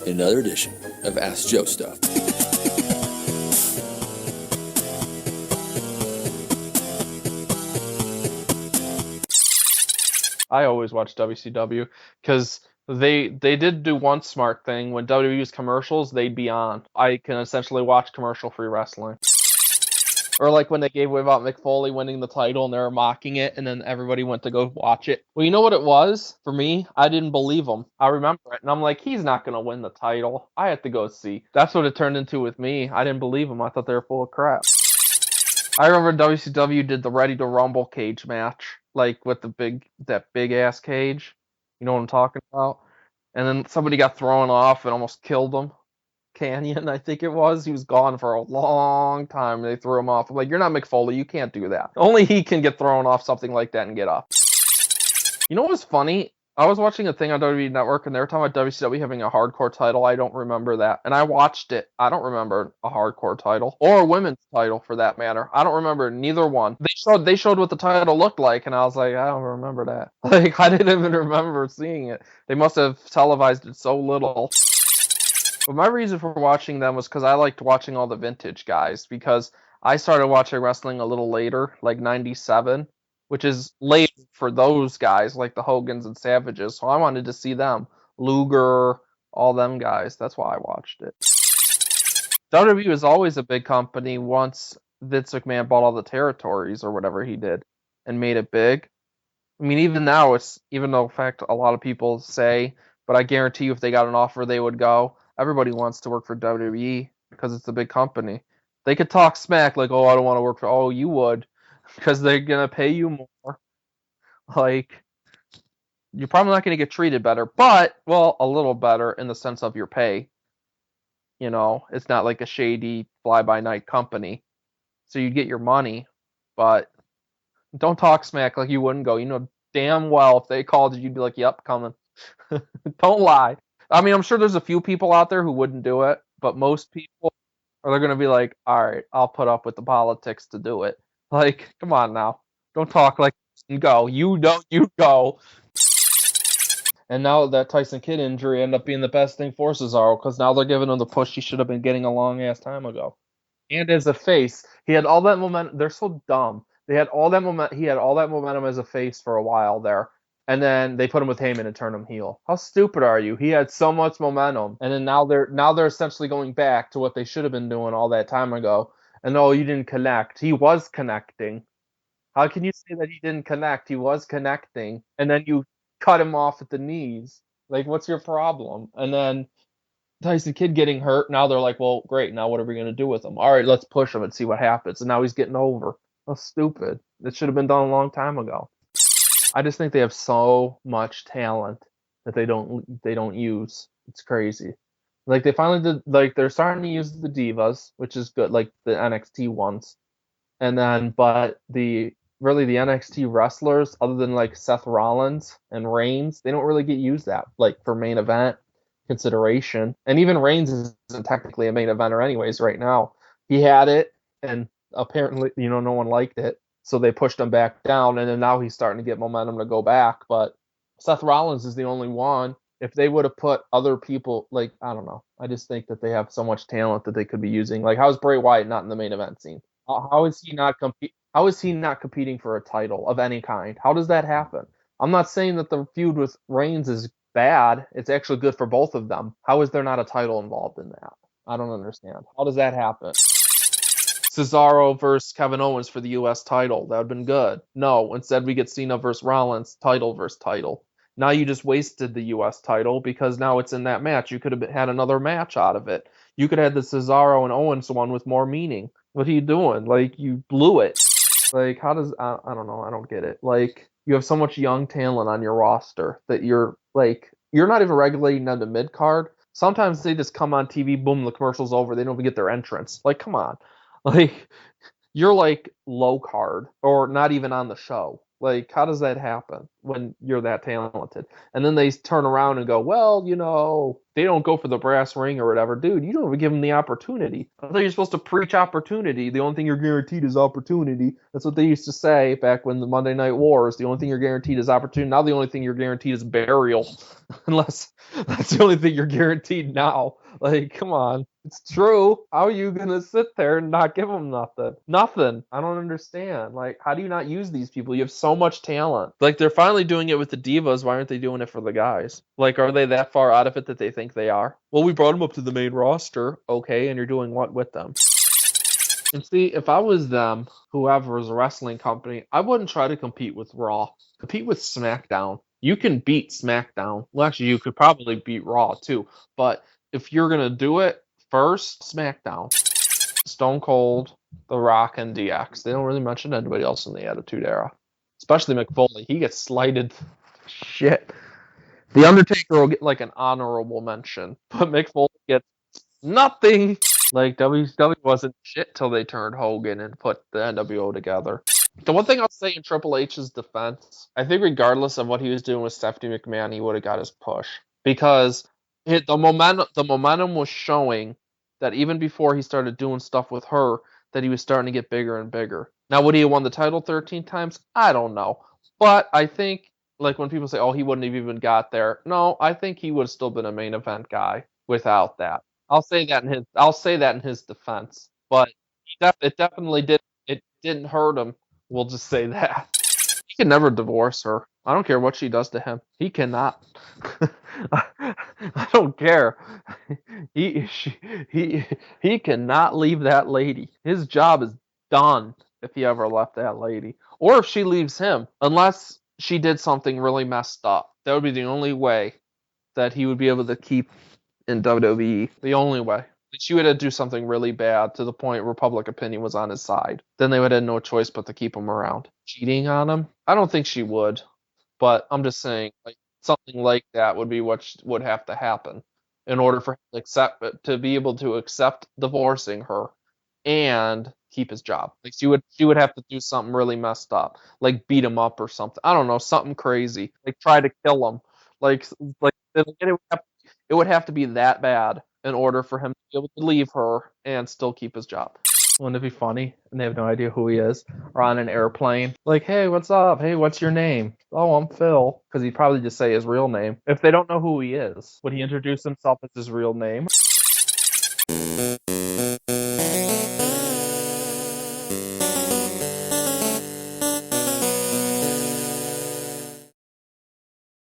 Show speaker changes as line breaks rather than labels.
in another edition of Ask Joe Stuff.
I always watch WCW because they did do one smart thing. When WWE used commercials, they'd be on. I can essentially watch commercial-free wrestling. Or like when they gave away about Mick Foley winning the title and they were mocking it, and then everybody went to go watch it. Well, you know what it was? For me, I didn't believe him. I remember it, and I'm like, he's not going to win the title. I have to go see. That's what it turned into with me. I didn't believe him. I thought they were full of crap. I remember WCW did the Ready to Rumble cage match, like with that big ass cage. You know what I'm talking about? And then somebody got thrown off and almost killed him. Canyon, I think it was. He was gone for a long time. They threw him off. I'm like, you're not Mick Foley. You can't do that. Only he can get thrown off something like that and get up. You know what was funny? I was watching a thing on WWE Network, and they were talking about WCW having a hardcore title. I don't remember that. And I watched it. I don't remember a hardcore title. Or a women's title, for that matter. I don't remember neither one. They showed what the title looked like, and I was like, I don't remember that. Like, I didn't even remember seeing it. They must have televised it so little. But my reason for watching them was because I liked watching all the vintage guys, because I started watching wrestling a little later, like 97, which is late for those guys, like the Hogans and Savages. So I wanted to see them. Luger, all them guys. That's why I watched it. WWE was always a big company once Vince McMahon bought all the territories or whatever he did and made it big. I mean, even now, even though, in fact, a lot of people say, but I guarantee you if they got an offer, they would go. Everybody wants to work for WWE because it's a big company. They could talk smack like, oh, I don't want to work for, oh, you would, because they're going to pay you more. Like, you're probably not going to get treated better, but, well, a little better in the sense of your pay. You know, it's not like a shady fly-by-night company. So you'd get your money, but don't talk smack like you wouldn't go. You know damn well if they called you, you'd be like, yep, coming. Don't lie. I mean, I'm sure there's a few people out there who wouldn't do it, but most people are going to be like, all right, I'll put up with the politics to do it. Like, come on now. Don't talk like you go. You don't, you go. And now that Tyson Kidd injury ended up being the best thing for Cesaro, because now they're giving him the push he should have been getting a long ass time ago. And as a face, he had all that momentum. They're so dumb. They had all that momentum. He had all that momentum as a face for a while there, and then they put him with Heyman and turned him heel. How stupid are you? He had so much momentum, and then now they're essentially going back to what they should have been doing all that time ago. And oh, you didn't connect. He was connecting. How can you say that he didn't connect? He was connecting, and then you cut him off at the knees. Like, what's your problem? And then Tyson Kidd getting hurt. Now they're like, well, great. Now what are we going to do with him? All right, let's push him and see what happens. And now he's getting over. That's stupid. It should have been done a long time ago. I just think they have so much talent that they don't use. It's crazy. Like, they finally did. Like, they're starting to use the divas, which is good. Like the NXT ones, and then but the NXT wrestlers, other than like Seth Rollins and Reigns, they don't really get used that like for main event consideration. And even Reigns isn't technically a main eventer anyways right now. He had it, and apparently, no one liked it, so they pushed him back down, and then now he's starting to get momentum to go back. But Seth Rollins is the only one. If they would have put other people, like, I don't know. I just think that they have so much talent that they could be using. Like, how is Bray Wyatt not in the main event scene? How is he not How is he not competing for a title of any kind? How does that happen? I'm not saying that the feud with Reigns is bad. It's actually good for both of them. How is there not a title involved in that? I don't understand. How does that happen? Cesaro versus Kevin Owens for the U.S. title. That would have been good. No, instead we get Cena versus Rollins, title versus title. Now you just wasted the U.S. title because now it's in that match. You could have had another match out of it. You could have had the Cesaro and Owens one with more meaning. What are you doing? Like, you blew it. Like, how does... I don't know. I don't get it. Like, you have so much young talent on your roster that you're not even regulating them to mid-card. Sometimes they just come on TV, boom, the commercial's over. They don't even get their entrance. Like, come on. Like, you're like low card or not even on the show. Like, how does that happen when you're that talented? And then they turn around and go, well, they don't go for the brass ring or whatever. Dude, you don't even give them the opportunity. I thought you're supposed to preach opportunity. The only thing you're guaranteed is opportunity. That's what they used to say back when the Monday Night Wars. The only thing you're guaranteed is opportunity. Now the only thing you're guaranteed is burial. Unless that's the only thing you're guaranteed now. Like, come on. It's true. How are you going to sit there and not give them nothing? Nothing. I don't understand. Like, how do you not use these people? You have so much talent. Like, they're finally doing it with the divas. Why aren't they doing it for the guys? Like, are they that far out of it that they think they are? Well, we brought them up to the main roster. Okay, and you're doing what with them? And see, if I was them, whoever is a wrestling company, I wouldn't try to compete with Raw. Compete with SmackDown. You can beat SmackDown. Well, actually, you could probably beat Raw too. But if you're going to do it, first SmackDown. Stone Cold, The Rock, and DX. They don't really mention anybody else in the Attitude Era. Especially McFoley. He gets slighted. Shit. The Undertaker will get like an honorable mention. But McFoley gets nothing. Like, WCW wasn't shit till they turned Hogan and put the NWO together. The one thing I'll say in Triple H's defense, I think regardless of what he was doing with Stephanie McMahon, he would have got his push. Because the momentum was showing that even before he started doing stuff with her, that he was starting to get bigger and bigger. Now, would he have won the title 13 times? I don't know. But I think, like, when people say, oh, he wouldn't have even got there, no, I think he would have still been a main event guy without that. I'll say that in his defense. But it definitely didn't hurt him. We'll just say that. He can never divorce her. I don't care what she does to him. He cannot. I don't care. He cannot leave that lady. His job is done if he ever left that lady. Or if she leaves him. Unless she did something really messed up. That would be the only way that he would be able to keep in WWE. The only way. She would have to do something really bad to the point where public opinion was on his side. Then they would have no choice but to keep him around. Cheating on him? I don't think she would. But I'm just saying, like, something like that would be what would have to happen in order for him to be able to accept divorcing her and keep his job. Like, she would have to do something really messed up, like beat him up or something. I don't know, something crazy, like try to kill him. Like it would have to be that bad in order for him to be able to leave her and still keep his job. Wouldn't it be funny? And they have no idea who he is. Or on an airplane. Like, hey, what's up? Hey, what's your name? Oh, I'm Phil. Because he'd probably just say his real name. If they don't know who he is, would he introduce himself as his real name?